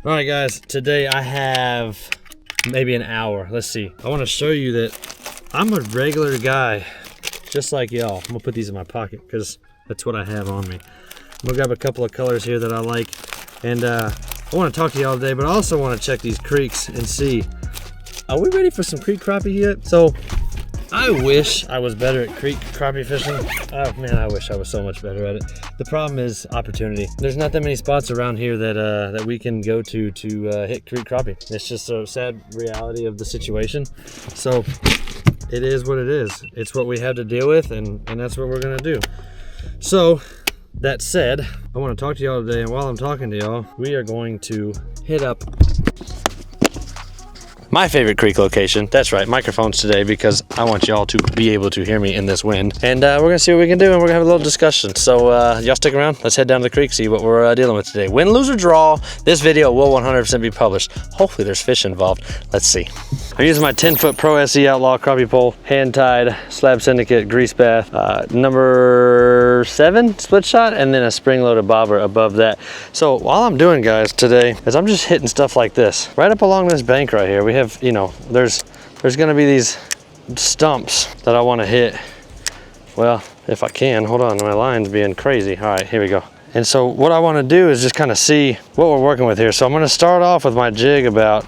All right, guys, today I have maybe an hour. Let's see. I want to show you that I'm a regular guy, just like y'all. I'm gonna put these in my pocket because that's what I have on me. I'm gonna grab a couple of colors here that I like, and I want to talk to y'all today, but I also want to check these creeks and see, are we ready for some creek crappie yet? So I wish I was better at creek crappie fishing. Oh man, I wish I was so much better at it. The problem is opportunity. There's not that many spots around here that we can go to hit creek crappie. It's just a sad reality of the situation. So it is what it is. It's what we have to deal with, and that's what we're gonna do. So that said, I want to talk to y'all today, and while I'm talking to y'all, we are going to hit up my favorite creek location. That's right, microphones today, because I want y'all to be able to hear me in this wind. And we're gonna see what we can do, and we're gonna have a little discussion. So y'all stick around. Let's head down to the creek, see what we're dealing with today. Win, lose, or draw, this video will 100% be published. Hopefully there's fish involved. Let's see. I'm using my 10-foot Pro SE Outlaw crappie pole, hand-tied, Slab Syndicate, grease bath, number 7 split shot, and then a spring-loaded bobber above that. So while I'm doing, guys, today is I'm just hitting stuff like this. Right up along this bank right here, we have, you know, there's gonna be these stumps that I want to hit. Well, if I can, hold on, my line's being crazy. All right, here we go. And so what I want to do is just kind of see what we're working with here. So I'm going to start off with my jig about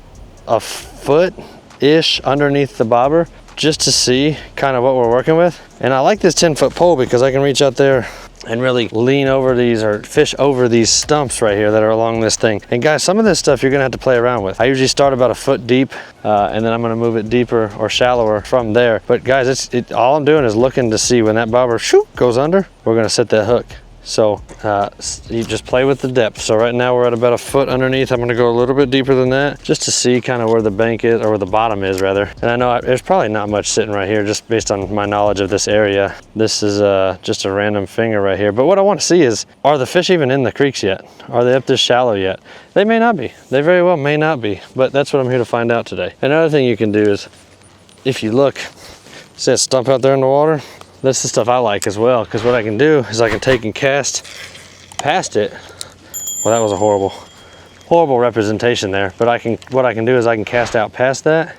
a foot-ish underneath the bobber, just to see kind of what we're working with. And I like this 10-foot pole because I can reach out there and really lean over these, or fish over these stumps right here that are along this thing. And guys, some of this stuff you're gonna have to play around with. I usually start about a foot deep, and then I'm gonna move it deeper or shallower from there. But guys, all I'm doing is looking to see when that bobber shoot goes under, we're gonna set that hook. So you just play with the depth. So right now we're at about a foot underneath. I'm gonna go a little bit deeper than that, just to see kind of where the bank is, or where the bottom is rather. And I know there's probably not much sitting right here, just based on my knowledge of this area. This is just a random finger right here. But what I want to see is, are the fish even in the creeks yet? Are they up this shallow yet? They may not be. They very well may not be, but that's what I'm here to find out today. Another thing you can do is, if you look, see that stump out there in the water? That's the stuff I like as well, because what I can do is I can take and cast past it. Well, that was a horrible representation there, but what I can do is I can cast out past that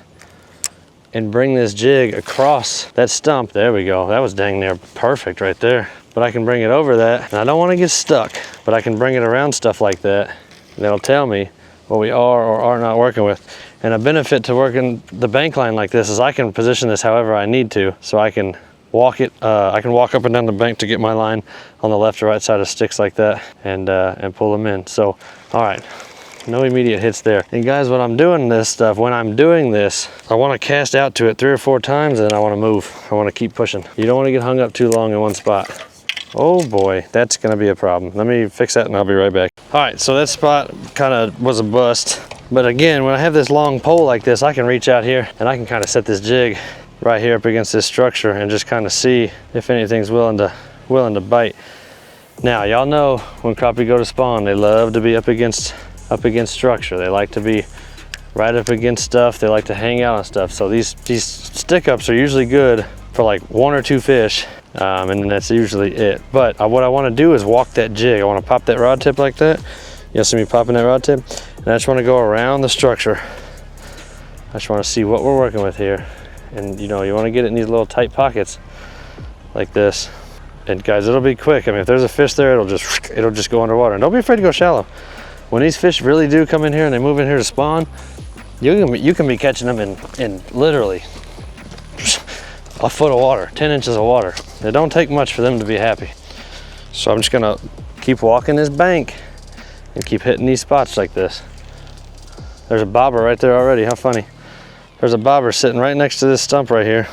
and bring this jig across that stump. There we go. That was dang near perfect right there. But I can bring it over that, and I don't want to get stuck, but I can bring it around stuff like that, and that'll tell me what we are or are not working with. And a benefit to working the bank line like this is I can position this however I need to, so I can walk it. I can walk up and down the bank to get my line on the left or right side of sticks like that, and pull them in. So, all right, no immediate hits there. And guys, when I'm doing this stuff, when I'm doing this, I want to cast out to it 3 or 4 times, and then I want to move. I want to keep pushing. You don't want to get hung up too long in one spot. Oh boy, that's going to be a problem. Let me fix that and I'll be right back. All right, so that spot kind of was a bust. But again, when I have this long pole like this, I can reach out here and I can kind of set this jig right here up against this structure and just kind of see if anything's willing to bite. Now, y'all know when crappie go to spawn, they love to be up against structure. They like to be right up against stuff. They like to hang out on stuff. So these stick ups are usually good for like 1 or 2 fish, and then that's usually it. But what I want to do is walk that jig. I want to pop that rod tip like that. You'll see me popping that rod tip, and I just want to go around the structure. I just want to see what we're working with here. And you know, you want to get it in these little tight pockets like this. And guys, it'll be quick. I mean, if there's a fish there, it'll just go underwater. And don't be afraid to go shallow. When these fish really do come in here and they move in here to spawn, you can be catching them in literally a foot of water, 10 inches of water. It don't take much for them to be happy. So I'm just gonna keep walking this bank and keep hitting these spots like this. There's a bobber right there already. How funny. There's a bobber sitting right next to this stump right here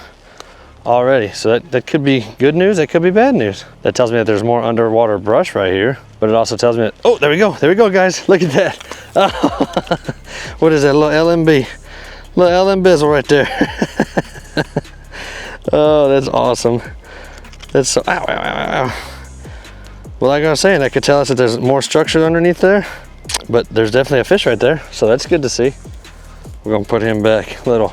already. So that could be good news, that could be bad news. That tells me that there's more underwater brush right here, but it also tells me that, oh, there we go guys, look at that. Oh, what is that, little LMB? Little LM bizzle right there. Oh, that's awesome. That's so, ow, ow, ow, ow. Well, like I was saying, that could tell us that there's more structure underneath there, but there's definitely a fish right there, so that's good to see. We're gonna put him back, little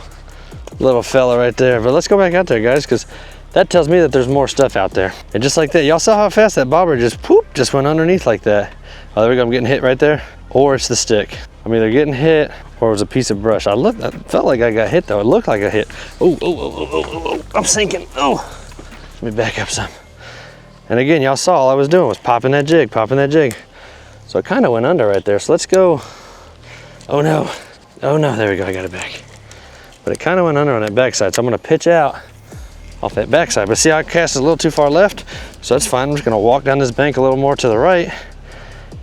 fella right there. But let's go back out there, guys, because that tells me that there's more stuff out there. And just like that, y'all saw how fast that bobber just went underneath like that. Oh, there we go, I'm getting hit right there. Or it's the stick. I'm either getting hit or it was a piece of brush. I felt like I got hit though. It looked like I hit. Oh, I'm sinking. Oh, let me back up some. And again, y'all saw all I was doing was popping that jig. So it kind of went under right there. So let's go. Oh no, there we go, I got it back. But it kind of went under on that backside. So I'm gonna pitch out off that backside. But see how I cast it a little too far left? So that's fine. I'm just gonna walk down this bank a little more to the right.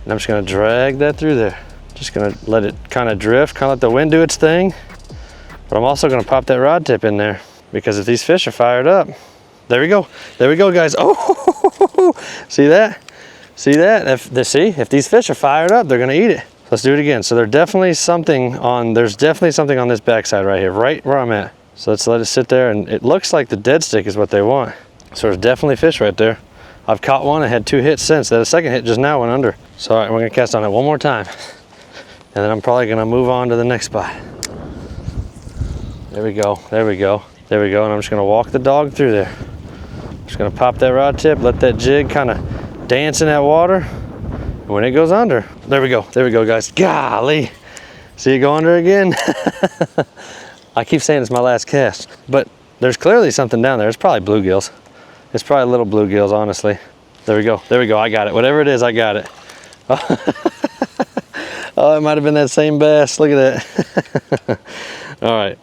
And I'm just gonna drag that through there. Just gonna let it kind of drift, kind of let the wind do its thing. But I'm also gonna pop that rod tip in there because if these fish are fired up, there we go guys. Oh, see that? See that? If these fish are fired up, they're gonna eat it. Let's do it again. So there's definitely something on this backside right here, right where I'm at. So let's let it sit there, and it looks like the dead stick is what they want. So there's definitely fish right there. I've caught one, I had 2 hits since. That second hit just now went under. So all right, we're gonna cast on it one more time. And then I'm probably gonna move on to the next spot. There we go. And I'm just gonna walk the dog through there. Just gonna pop that rod tip, let that jig kind of dance in that water. And when it goes under, there we go guys. Golly, see it go under again? I keep saying it's my last cast, but there's clearly something down there. It's probably bluegills. It's probably little bluegills, honestly. There we go, I got it. Whatever it is, I got it. Oh, it might have been that same bass. Look at that. All right,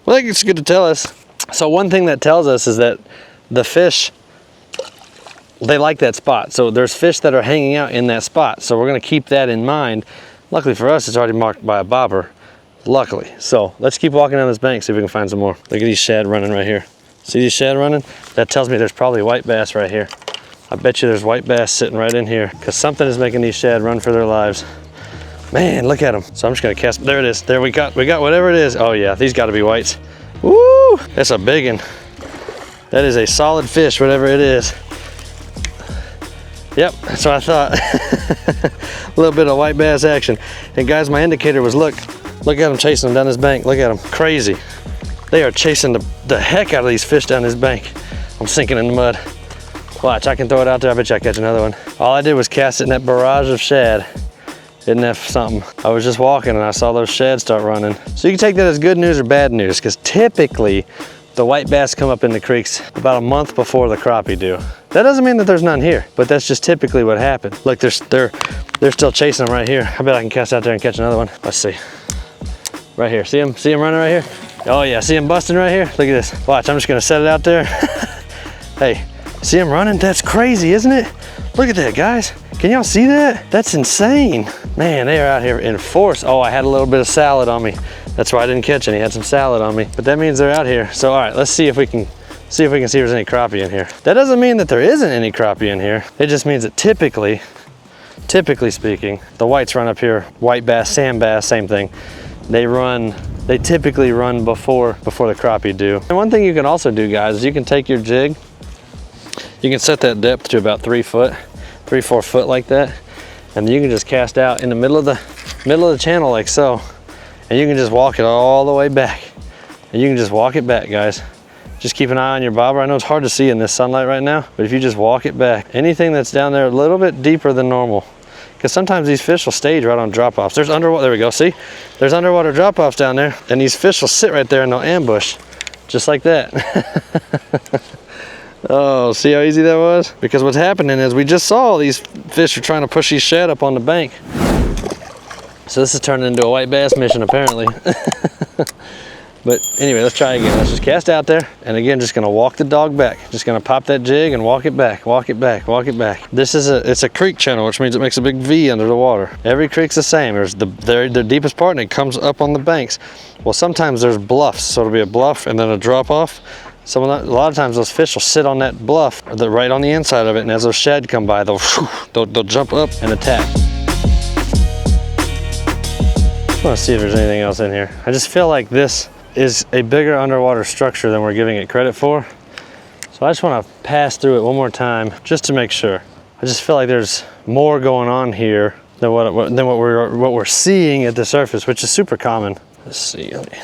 well, it's good to tell us. So one thing that tells us is that the fish, they like that spot. So there's fish that are hanging out in that spot. So we're gonna keep that in mind. Luckily for us, it's already marked by a bobber, luckily. So let's keep walking down this bank, see if we can find some more. Look at these shad running right here. See these shad running? That tells me there's probably white bass right here. I bet you there's white bass sitting right in here because something is making these shad run for their lives. Man, look at them. So I'm just gonna cast, there it is. There we got whatever it is. Oh yeah, these gotta be whites. Woo, that's a big one. That is a solid fish, whatever it is. Yep, that's what I thought. A little bit of white bass action. And guys, my indicator was, look at them chasing them down this bank. Look at them, crazy. They are chasing the heck out of these fish down this bank. I'm sinking in the mud. Watch, I can throw it out there. I bet you I catch another one. All I did was cast it in that barrage of shad. Isn't that something? I was just walking and I saw those shad start running. So you can take that as good news or bad news, because typically the white bass come up in the creeks about a month before the crappie do. That doesn't mean that there's none here, but that's just typically what happens. Look, they're still chasing them right here. I bet I can cast out there and catch another one. Let's see. Right here, see him running right here? Oh yeah, see him busting right here? Look at this. Watch, I'm just gonna set it out there. Hey, see him running? That's crazy, isn't it? Look at that, guys. Can y'all see that? That's insane. Man, they are out here in force. Oh, I had a little bit of salad on me. That's why I didn't catch any. I had some salad on me. But that means they're out here. So all right, let's see if we can see if there's any crappie in here. That doesn't mean that there isn't any crappie in here. It just means that typically speaking, the whites run up here. White bass, sand bass, same thing. They typically run before the crappie do. And one thing you can also do, guys, is you can take your jig, you can set that depth to about 3 foot, 3-4 foot like that, and you can just cast out in the middle of the channel like so, and you can just walk it all the way back. And you can just walk it back, guys. Just keep an eye on your bobber. I know it's hard to see in this sunlight right now, but if you just walk it back, anything that's down there a little bit deeper than normal, because sometimes these fish will stage right on drop-offs. There's underwater, there we go, see? There's underwater drop-offs down there, and these fish will sit right there and they'll ambush, just like that. Oh, see how easy that was? Because what's happening is we just saw these fish are trying to push these shad up on the bank. So this is turning into a white bass mission, apparently. But anyway, let's try again. Let's just cast out there. And again, just gonna walk the dog back. Just gonna pop that jig and walk it back, walk it back, walk it back. It's a creek channel, which means it makes a big V under the water. Every creek's the same. There's their deepest part and it comes up on the banks. Well, sometimes there's bluffs. So it'll be a bluff and then a drop off. A lot of times those fish will sit on that bluff, right on the inside of it. And as those shad come by, they'll jump up and attack. I wanna see if there's anything else in here. I just feel like this is a bigger underwater structure than we're giving it credit for. So I just want to pass through it one more time just to make sure. I just feel like there's more going on here than what we're seeing at the surface, which is super common. Let's see, let me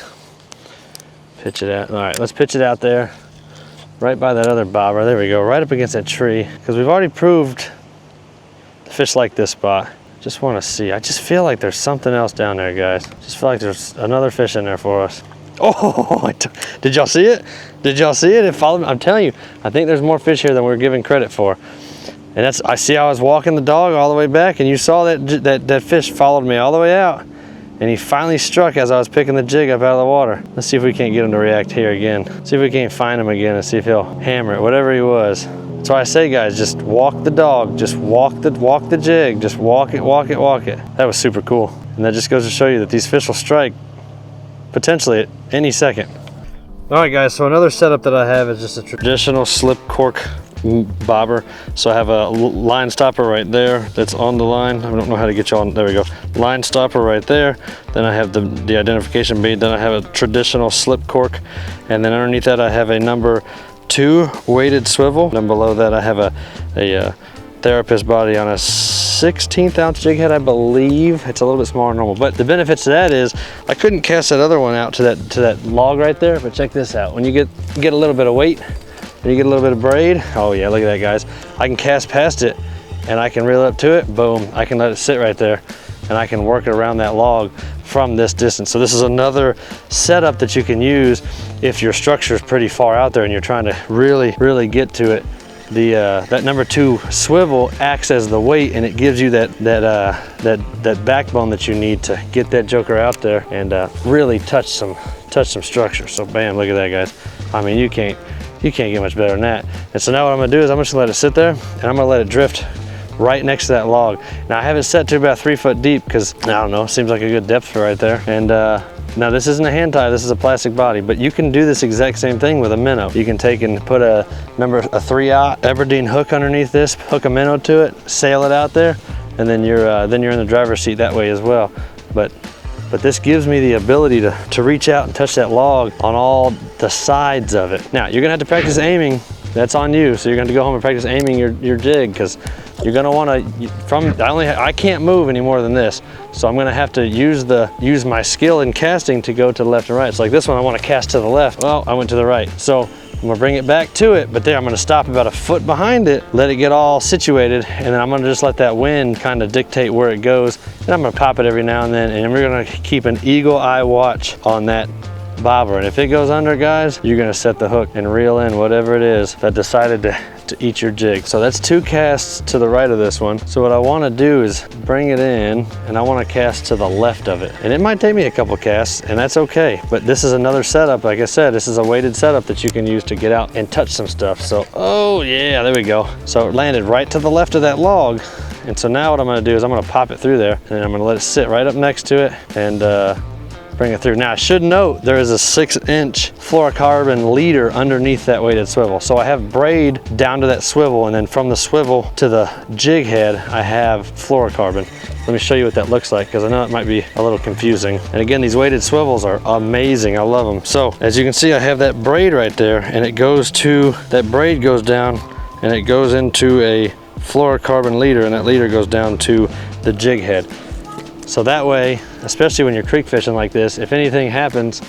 pitch it out. All right, let's pitch it out there, right by that other bobber. There we go, right up against that tree, because we've already proved the fish like this spot. Just want to see. I just feel like there's something else down there, guys. Just feel like there's another fish in there for us. Oh, did y'all see it? Did y'all see it? It followed me. I'm telling you, I think there's more fish here than we're giving credit for. And that's, I see I was walking the dog all the way back, and you saw that fish followed me all the way out. And he finally struck as I was picking the jig up out of the water. Let's see if we can't get him to react here again. See if we can't find him again and see if he'll hammer it, whatever he was. That's why I say, guys, just walk the dog, just walk the jig, just walk it, walk it, walk it. That was super cool. And that just goes to show you that these fish will strike potentially at any second. All right, guys, so another setup that I have is just a traditional slip cork bobber. So I have a line stopper right there that's on the line. I don't know how to get you on. There we go. Line stopper right there. Then I have the identification bead. Then I have a traditional slip cork. And then underneath that I have a number 2 weighted swivel. And below that I have a therapist body on a 16th ounce jig head, I believe. It's a little bit smaller than normal. But the benefits to that is I couldn't cast that other one out to that log right there. But check this out. When you get a little bit of weight, and you get a little bit of braid, oh yeah, look at that, guys. I can cast past it and I can reel up to it, boom. I can let it sit right there and I can work it around that log from this distance. So this is another setup that you can use if your structure is pretty far out there and you're trying to really get to it. That number 2 swivel acts as the weight, and it gives you that backbone that you need to get that joker out there and really touch some structure. So bam, look at that, guys. I mean, you can't get much better than that. And so now what I'm gonna do is I'm just gonna let it sit there and I'm gonna let it drift right next to that log. Now I have it set to about 3 foot deep because, I don't know, seems like a good depth right there. And now this isn't a hand tie, this is a plastic body, but you can do this exact same thing with a minnow. You can take and put a 3/0 Aberdeen hook underneath this, hook a minnow to it, sail it out there, and then you're in the driver's seat that way as well. But this gives me the ability to reach out and touch that log on all the sides of it. Now, you're gonna have to practice aiming. That's on you. So you're gonna have to go home and practice aiming your jig, because you're gonna wanna, I can't move any more than this. So I'm gonna have to use my skill in casting to go to the left and right. So like this one, I wanna cast to the left. Well, I went to the right. So I'm gonna bring it back to it, but there I'm gonna stop about a foot behind it, let it get all situated, and then I'm gonna just let that wind kind of dictate where it goes. And I'm gonna pop it every now and then, and we're gonna keep an eagle eye watch on that bobber. And if it goes under, guys, you're gonna set the hook and reel in whatever it is that decided to eat your jig. So that's 2 casts to the right of this one. So what I wanna do is bring it in, and I wanna cast to the left of it. And it might take me a couple casts, and that's okay. But this is another setup. Like I said, this is a weighted setup that you can use to get out and touch some stuff. So, oh yeah, there we go. So it landed right to the left of that log. And so now what I'm gonna do is I'm gonna pop it through there, and then I'm gonna let it sit right up next to it and bring it through. Now I should note there is a 6-inch fluorocarbon leader underneath that weighted swivel. So I have braid down to that swivel, and then from the swivel to the jig head, I have fluorocarbon. Let me show you what that looks like, because I know it might be a little confusing. And again, these weighted swivels are amazing. I love them. So as you can see, I have that braid right there, and that braid goes down and it goes into a fluorocarbon leader, and that leader goes down to the jig head. So that way, especially when you're creek fishing like this, if anything happens,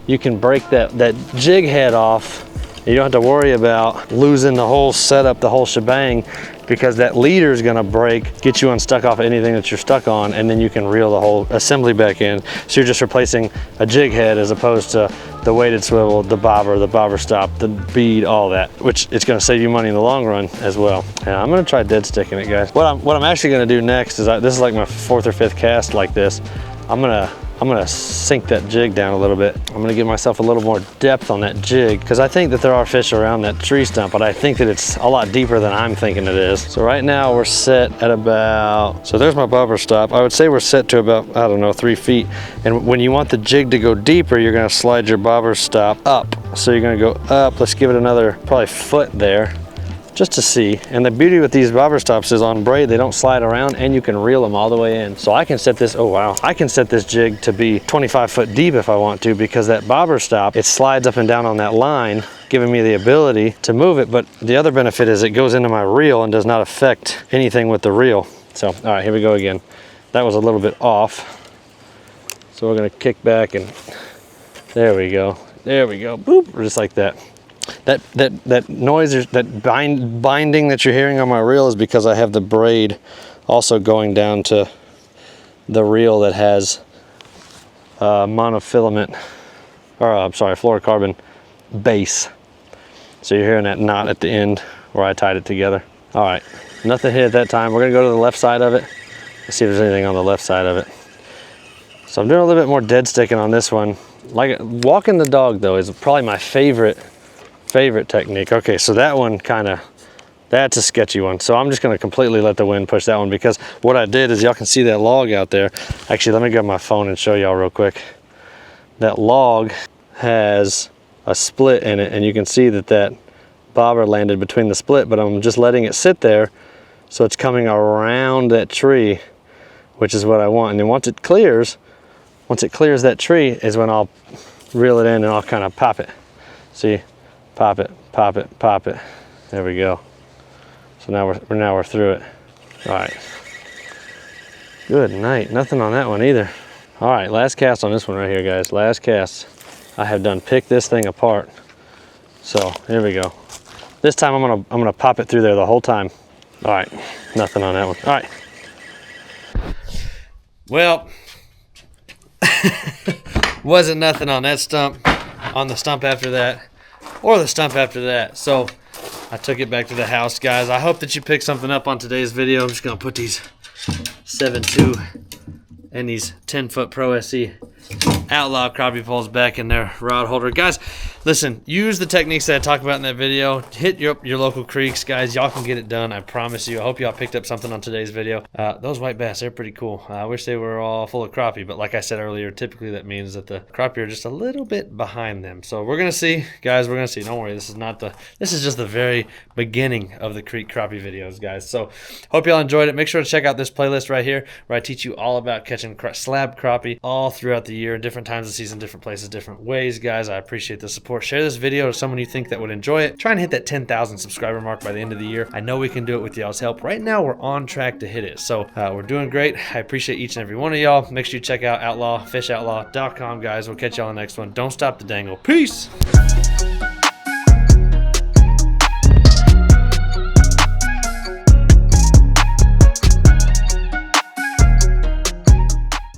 you can break that jig head off. You don't have to worry about losing the whole setup, the whole shebang, because that leader is gonna break, get you unstuck off anything that you're stuck on, and then you can reel the whole assembly back in. So you're just replacing a jig head as opposed to the weighted swivel, the bobber stop, the bead, all that, which it's gonna save you money in the long run as well. And I'm gonna try dead sticking it, guys. What I'm actually gonna do next is, this is like my 4th or 5th cast like this. I'm gonna sink that jig down a little bit. I'm gonna give myself a little more depth on that jig, because I think that there are fish around that tree stump, but I think that it's a lot deeper than I'm thinking it is. So right now we're set at about, so there's my bobber stop. I would say we're set to about, I don't know, 3 feet. And when you want the jig to go deeper, you're gonna slide your bobber stop up. So you're gonna go up, let's give it another probably foot there, just to see. And the beauty with these bobber stops is on braid, they don't slide around, and you can reel them all the way in. So I can set this, oh wow, I can set this jig to be 25 foot deep if I want to, because that bobber stop, it slides up and down on that line, giving me the ability to move it. But the other benefit is it goes into my reel and does not affect anything with the reel. So, all right, here we go again. That was a little bit off. So we're gonna kick back, and there we go. There we go, boop, just like that. That noise, that binding that you're hearing on my reel is because I have the braid also going down to the reel that has monofilament, or I'm sorry, fluorocarbon base. So you're hearing that knot at the end where I tied it together. All right, nothing hit at that time. We're gonna go to the left side of it. Let's see if there's anything on the left side of it. So I'm doing a little bit more dead sticking on this one. Like walking the dog though is probably my favorite technique. Okay, so that one that's a sketchy one. So I'm just gonna completely let the wind push that one, because what I did is, y'all can see that log out there. Actually, let me grab my phone and show y'all real quick. That log has a split in it, and you can see that bobber landed between the split, but I'm just letting it sit there so it's coming around that tree, which is what I want. And then once it clears that tree is when I'll reel it in and I'll kind of pop it. See, pop it, pop it, pop it. There we go. So now we're through it. All right. Good night. Nothing on that one either. All right, last cast on this one right here, guys. Last cast. I have done picked this thing apart. So here we go. This time I'm gonna pop it through there the whole time. All right, nothing on that one. All right. Well, wasn't nothing on that stump, on the stump after that, or the stump after that. So I took it back to the house, guys. I hope that you picked something up on today's video. I'm just gonna put these 7.2 and these 10-foot Pro SE Outlaw crappie poles back in their rod holder. Guys, listen, use the techniques that I talked about in that video. Hit your local creeks, guys. Y'all can get it done, I promise you. I hope y'all picked up something on today's video. Those white bass, they're pretty cool. I wish they were all full of crappie, but like I said earlier, typically that means that the crappie are just a little bit behind them. So we're gonna see, guys, we're gonna see. Don't worry, this is just the very beginning of the creek crappie videos, guys. So hope y'all enjoyed it. Make sure to check out this playlist right here where I teach you all about catching slab crappie all throughout the year, different times of the season, different places, different ways, guys. I appreciate the support. Share this video to someone you think that would enjoy it. Try and hit that 10,000 subscriber mark by the end of the year. I know we can do it with y'all's help. Right now, we're on track to hit it. So we're doing great. I appreciate each and every one of y'all. Make sure you check out fishoutlaw.com, guys. We'll catch y'all on the next one. Don't stop the dangle. Peace.